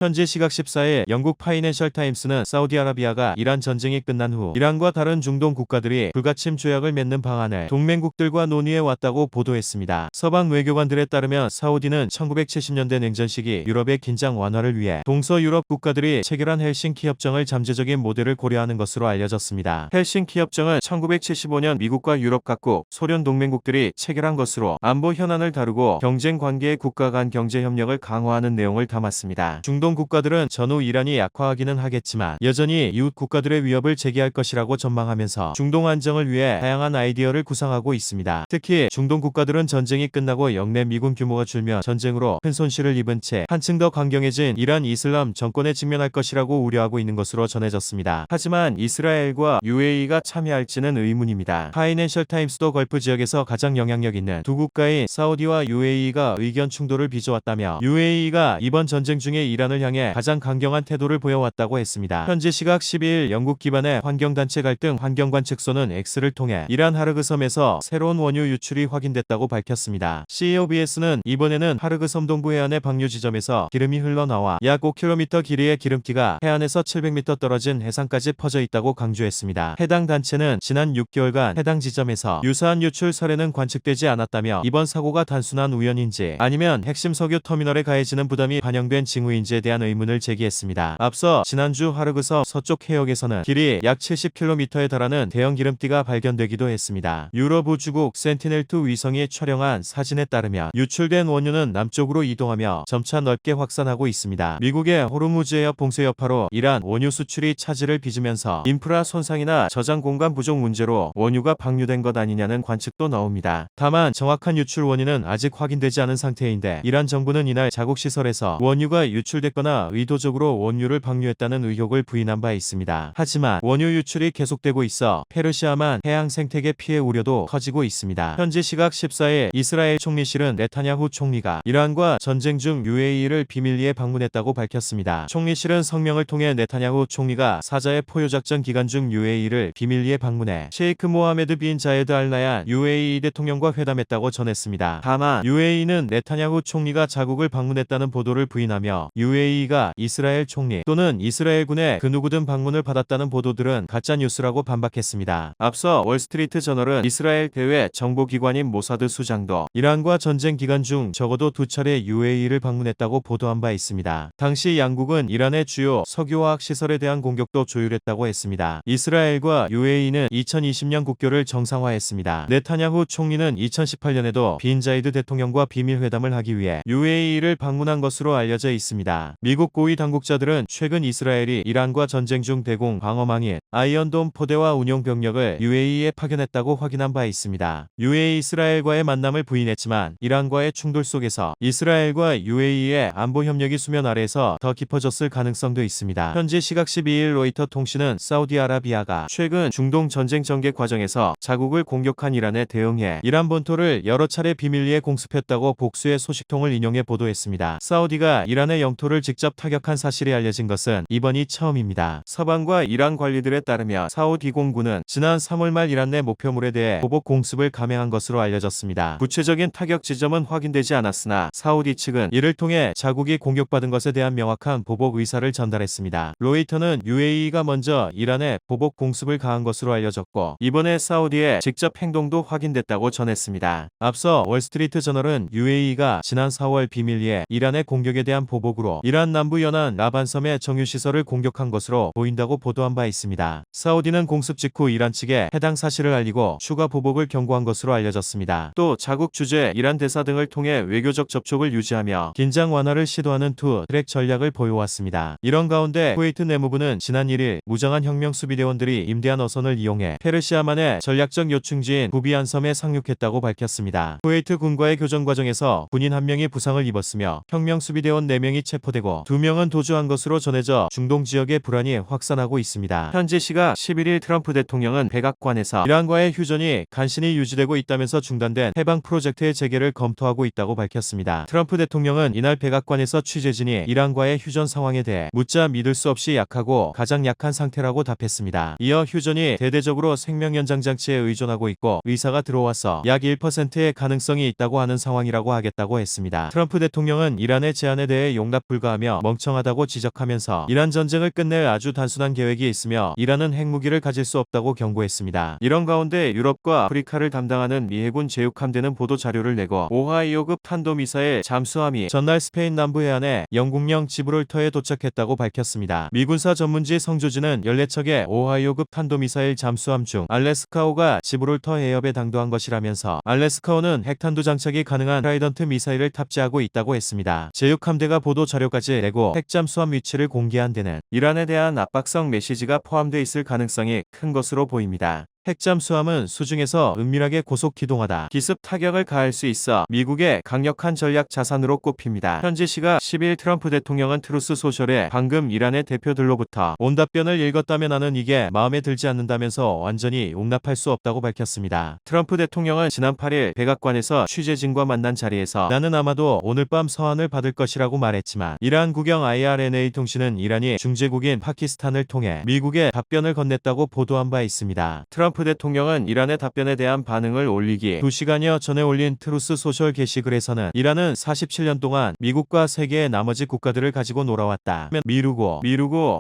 현지 시각 14일 영국 파이낸셜 타임스는 사우디아라비아가 이란 전쟁이 끝난 후 이란과 다른 중동 국가들이 불가침 조약을 맺는 방안을 동맹국들과 논의해 왔다고 보도했습니다. 서방 외교관들에 따르면 사우디는 1970년대 냉전 시기 유럽의 긴장 완화를 위해 동서유럽 국가들이 체결한 헬싱키 협정을 잠재적인 모델을 고려하는 것으로 알려졌습니다. 헬싱키 협정은 1975년 미국과 유럽 각국, 소련 동맹국들이 체결한 것으로 안보 현안을 다루고 경쟁 관계의 국가 간 경제 협력을 강화하는 내용을 담았습니다. 중동 국가들은 전후 이란이 약화하기는 하겠지만 여전히 이웃 국가들의 위협을 제기할 것이라고 전망하면서 중동 안정을 위해 다양한 아이디어를 구상하고 있습니다. 특히 중동 국가들은 전쟁이 끝나고 영내 미군 규모가 줄며 전쟁으로 큰 손실을 입은 채 한층 더 강경해진 이란 이슬람 정권에 직면할 것이라고 우려하고 있는 것으로 전해졌습니다. 하지만 이스라엘과 UAE가 참여할지는 의문입니다. 파이낸셜 타임스도 걸프 지역에서 가장 영향력 있는 두 국가인 사우디와 UAE가 의견 충돌을 빚어왔다며 UAE가 이번 전쟁 중에 이란을 향해 가장 강경한 태도를 보여왔다고 했습니다. 현지 시각 12일 영국 기반의 환경단체 갈등 환경관측소는 X를 통해 이란 하르그 섬에서 새로운 원유 유출이 확인됐다고 밝혔습니다. CEOBS는 이번에는 하르그 섬 동부 해안의 방류 지점에서 기름이 흘러나와 약 5km 길이의 기름기가 해안에서 700m 떨어진 해상까지 퍼져 있다고 강조했습니다. 해당 단체는 지난 6개월간 해당 지점에서 유사한 유출 사례는 관측되지 않았다며 이번 사고가 단순한 우연인지 아니면 핵심 석유 터미널에 가해지는 부담이 반영된 징후인지에 대한 의문을 제기했습니다. 앞서 지난주 하르그섬 서쪽 해역에서는 길이 약 70km에 달하는 대형 기름띠가 발견되기도 했습니다. 유럽 우주국 센티넬2 위성이 촬영한 사진에 따르면 유출된 원유는 남쪽으로 이동하며 점차 넓게 확산하고 있습니다. 미국의 호르무즈 해협 봉쇄 여파로 이란 원유 수출이 차질을 빚으면서 인프라 손상이나 저장 공간 부족 문제로 원유가 방류된 것 아니냐는 관측도 나옵니다. 다만 정확한 유출 원인은 아직 확인되지 않은 상태인데 이란 정부는 이날 자국 시설에서 원유가 유출됐거나 의도적으로 원유를 방류했다는 의혹을 부인한 바 있습니다. 하지만 원유 유출이 계속되고 있어 페르시아만 해양 생태계 피해 우려도 커지고 있습니다. 현지 시각 14일 이스라엘 총리실은 네타냐후 총리가 이란과 전쟁 중 UAE를 비밀리에 방문했다고 밝혔습니다. 총리실은 성명을 통해 네타냐후 총리가 사자의 포효작전 기간 중 UAE를 비밀리에 방문해 셰이크 모하메드 빈 자예드 알 나얀 UAE 대통령과 회담했다고 전했습니다. 다만 UAE는 네타냐후 총리가 자국을 방문했다는 보도를 부인하며 UAE가 이스라엘 총리 또는 이스라엘군의 그 누구든 방문을 받았다는 보도들은 가짜뉴스라고 반박했습니다. 앞서 월스트리트 저널은 이스라엘 대외 정보기관인 모사드 수장도 이란과 전쟁 기간 중 적어도 2차례 UAE를 방문했다고 보도한 바 있습니다. 당시 양국은 이란의 주요 석유화학 시설에 대한 공격도 조율했다고 했습니다. 이스라엘과 UAE는 2020년 국교를 정상화했습니다. 네타냐후 총리는 2018년에도 빈 자이드 대통령과 비밀회담을 하기 위해 UAE를 방문한 것으로 알려져 있습니다. 미국 고위 당국자들은 최근 이스라엘이 이란과 전쟁 중 대공 방어망인 아이언돔 포대와 운용 병력을 UAE에 파견했다고 확인한 바 있습니다. UAE 이스라엘과의 만남을 부인했지만 이란과의 충돌 속에서 이스라엘과 UAE의 안보 협력이 수면 아래에서 더 깊어졌을 가능성도 있습니다. 현지 시각 12일 로이터 통신은 사우디아라비아가 최근 중동 전쟁 전개 과정에서 자국을 공격한 이란에 대응해 이란 본토를 여러 차례 비밀리에 공습했다고 복수의 소식통을 인용해 보도했습니다. 사우디가 이란의 영토를 직접 타격한 사실이 알려진 것은 이번이 처음입니다. 서방과 이란 관리들에 따르면 사우디 공군은 지난 3월 말 이란 내 목표물에 대해 보복 공습을 감행한 것으로 알려졌습니다. 구체적인 타격 지점은 확인되지 않았으나 사우디 측은 이를 통해 자국이 공격받은 것에 대한 명확한 보복 의사를 전달했습니다. 로이터는 UAE가 먼저 이란에 보복 공습을 가한 것으로 알려졌고 이번에 사우디의 직접 행동도 확인됐다고 전했습니다. 앞서 월스트리트 저널은 UAE가 지난 4월 비밀리에 이란의 공격에 대한 보복으로 이란 남부 연안 라반섬의 정유시설을 공격한 것으로 보인다고 보도한 바 있습니다. 사우디는 공습 직후 이란 측에 해당 사실을 알리고 추가 보복을 경고한 것으로 알려졌습니다. 또 자국 주재 이란 대사 등을 통해 외교적 접촉을 유지하며 긴장 완화를 시도하는 투 트랙 전략을 보여왔습니다. 이런 가운데 쿠웨이트 내무부는 지난 1일 무장한 혁명 수비대원들이 임대한 어선을 이용해 페르시아만의 전략적 요충지인 부비안 섬에 상륙했다고 밝혔습니다. 쿠웨이트 군과의 교전 과정에서 군인 1명이 부상을 입었으며 혁명 수비대원 4명이 체포되고 2명은 도주한 것으로 전해져 중동 지역의 불안이 확산하고 있습니다. 현지 시각 11일 트럼프 대통령은 백악관에서 이란과의 휴전이 간신히 유지되고 있다면서 중단된 해방 프로젝트의 재개를 검토하고 있다고 밝혔습니다. 트럼프 대통령은 이날 백악관에서 취재진이 이란과의 휴전 상황에 대해 묻자 믿을 수 없이 약하고 가장 약한 상태라고 답했습니다. 이어 휴전이 대대적으로 생명 연장 장치에 의존하고 있고 의사가 들어와서 약 1%의 가능성이 있다고 하는 상황이라고 하겠다고 했습니다. 트럼프 대통령은 이란의 제안에 대해 용납 불가 평가하며 멍청하다고 지적하면서 이란 전쟁을 끝낼 아주 단순한 계획이 있으며 이란은 핵무기를 가질 수 없다고 경고했습니다. 이런 가운데 유럽과 아프리카를 담당하는 미 해군 제육함대는 보도 자료를 내고 오하이오급 탄도미사일 잠수함이 전날 스페인 남부 해안에 영국령 지브롤터에 도착했다고 밝혔습니다. 미군사 전문지 성조지는 14척의 오하이오급 탄도미사일 잠수함 중 알래스카호가 지브롤터 해협에 당도한 것이라면서 알래스카호는 핵탄두 장착이 가능한 트라이던트 미사일을 탑재하고 있다고 했습니다. 제육함대가 보도 자료까지 내고 핵잠수함 위치를 공개한 데는 이란에 대한 압박성 메시지가 포함돼 있을 가능성이 큰 것으로 보입니다. 핵잠수함은 수중에서 은밀하게 고속 기동하다 기습 타격을 가할 수 있어 미국의 강력한 전략 자산으로 꼽힙니다. 현지 시각 10일 트럼프 대통령은 트루스 소셜에 방금 이란의 대표들로부터 온 답변을 읽었다며 나는 이게 마음에 들지 않는다면서 완전히 용납할 수 없다고 밝혔습니다. 트럼프 대통령은 지난 8일 백악관에서 취재진과 만난 자리에서 나는 아마도 오늘 밤 서한을 받을 것이라고 말했지만 이란 국영 IRNA 통신은 이란이 중재국인 파키스탄을 통해 미국에 답변을 건넸다고 보도한 바 있습니다. 트럼프 대통령은 이란의 답변에 대한 반응을 올리기 2시간여 전에 올린 트루스 소셜 게시글에서는 이란은 47년 동안 미국과 세계의 나머지 국가들을 가지고 놀아왔다.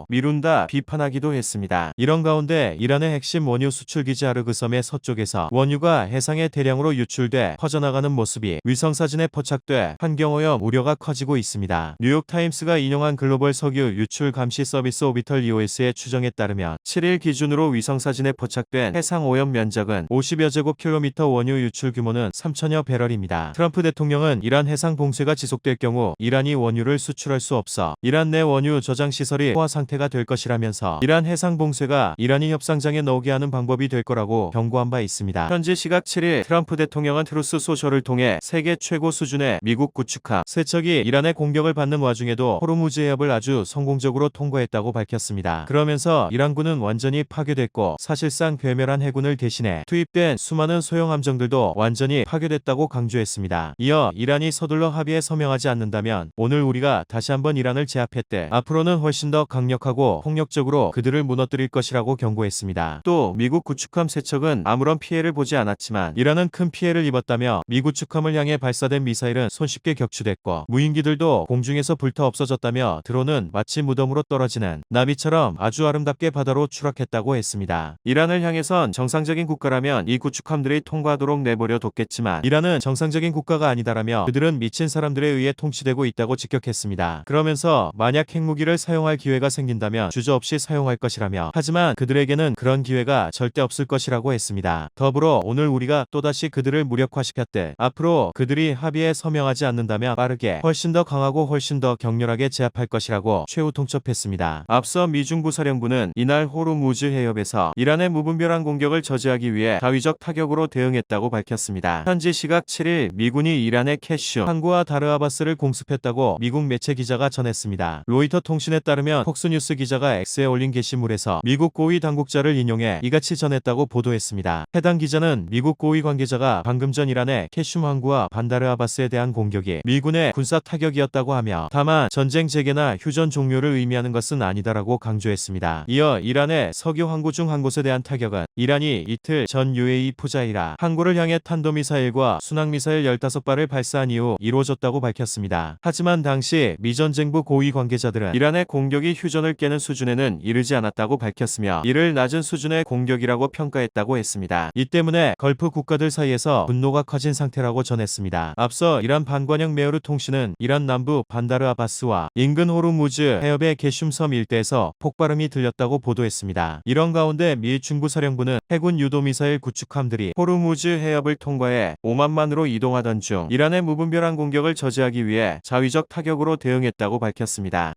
미룬다 비판하기도 했습니다. 이런 가운데 이란의 핵심 원유 수출기지 아르그섬의 서쪽에서 원유가 해상에 대량으로 유출돼 퍼져나가는 모습이 위성사진에 포착돼 환경오염 우려가 커지고 있습니다. 뉴욕타임스가 인용한 글로벌 석유 유출 감시 서비스 오비털 EOS의 추정에 따르면 7일 기준으로 위성사진에 포착된 해상 오염 면적은 50여 제곱킬로미터 원유 유출 규모는 3천여 배럴입니다. 트럼프 대통령은 이란 해상 봉쇄가 지속될 경우 이란이 원유를 수출할 수 없어 이란 내 원유 저장 시설이 포화 상태가 될 것이라면서 이란 해상 봉쇄가 이란이 협상장에 넣게 하는 방법이 될 거라고 경고한 바 있습니다. 현지 시각 7일 트럼프 대통령은 트루스 소셜을 통해 세계 최고 수준의 미국 구축함 3척이 이란의 공격을 받는 와중에도 호르무즈 해협을 아주 성공적으로 통과했다고 밝혔습니다. 그러면서 이란군은 완전히 파괴됐고 사실상 괴멸한 해군을 대신해 투입된 수많은 소형 함정들도 완전히 파괴됐다고 강조했습니다. 이어 이란이 서둘러 합의에 서명하지 않는다면 오늘 우리가 다시 한번 이란을 제압했대 앞으로는 훨씬 더 강력하고 폭력적으로 그들을 무너뜨릴 것이라고 경고했습니다. 또 미국 구축함 3척은 아무런 피해를 보지 않았지만 이란은 큰 피해를 입었다며 미 구축함을 향해 발사된 미사일은 손쉽게 격추됐고 무인기들도 공중에서 불타 없어졌다며 드론은 마치 무덤으로 떨어지는 나비처럼 아주 아름답게 바다로 추락했다고 했습니다. 이란을 향해선 정상적인 국가라면 이 구축함들이 통과하도록 내버려 뒀겠지만 이란은 정상적인 국가가 아니다라며 그들은 미친 사람들에 의해 통치되고 있다고 직격했습니다. 그러면서 만약 핵무기를 사용할 기회가 생긴다면 주저없이 사용할 것이라며 하지만 그들에게는 그런 기회가 절대 없을 것이라고 했습니다. 더불어 오늘 우리가 또다시 그들을 무력화시켰대 앞으로 그들이 합의에 서명하지 않는다면 빠르게 훨씬 더 강하고 훨씬 더 격렬하게 제압할 것이라고 최후 통첩했습니다. 앞서 미중부사령부는 이날 호르무즈 해협에서 이란의 무분별한 공격을 저지하기 위해 자위적 타격으로 대응했다고 밝혔습니다. 현지 시각 7일 미군이 이란의 캐슈 항구와 다르아바스를 공습했다고 미국 매체 기자가 전했습니다. 로이터 통신에 따르면 폭스뉴스 기자가 X에 올린 게시물에서 미국 고위 당국자를 인용해 이같이 전했다고 보도했습니다. 해당 기자는 미국 고위 관계자가 방금 전 이란의 캐슈 항구와 반다르아바스에 대한 공격이 미군의 군사 타격이었다고 하며 다만 전쟁 재개나 휴전 종료를 의미하는 것은 아니다라고 강조했습니다. 이어 이란의 석유 항구 중 한 곳에 대한 타격은 이란이 이틀 전 UAE 푸자이라 항구를 향해 탄도미사일과 순항미사일 15발을 발사한 이후 이루어졌다고 밝혔습니다. 하지만 당시 미 전쟁부 고위 관계자들은 이란의 공격이 휴전을 깨는 수준에는 이르지 않았다고 밝혔으며 이를 낮은 수준의 공격이라고 평가했다고 했습니다. 이 때문에 걸프 국가들 사이에서 분노가 커진 상태라고 전했습니다. 앞서 이란 반관영 메어르 통신은 이란 남부 반다르 아바스와 인근 호르무즈 해협의 게슘섬 일대에서 폭발음이 들렸다고 보도했습니다. 이런 가운데 미 중부사령부는 해군 유도미사일 구축함들이 호르무즈 해협을 통과해 오만만으로 이동하던 중 이란의 무분별한 공격을 저지하기 위해 자위적 타격으로 대응했다고 밝혔습니다.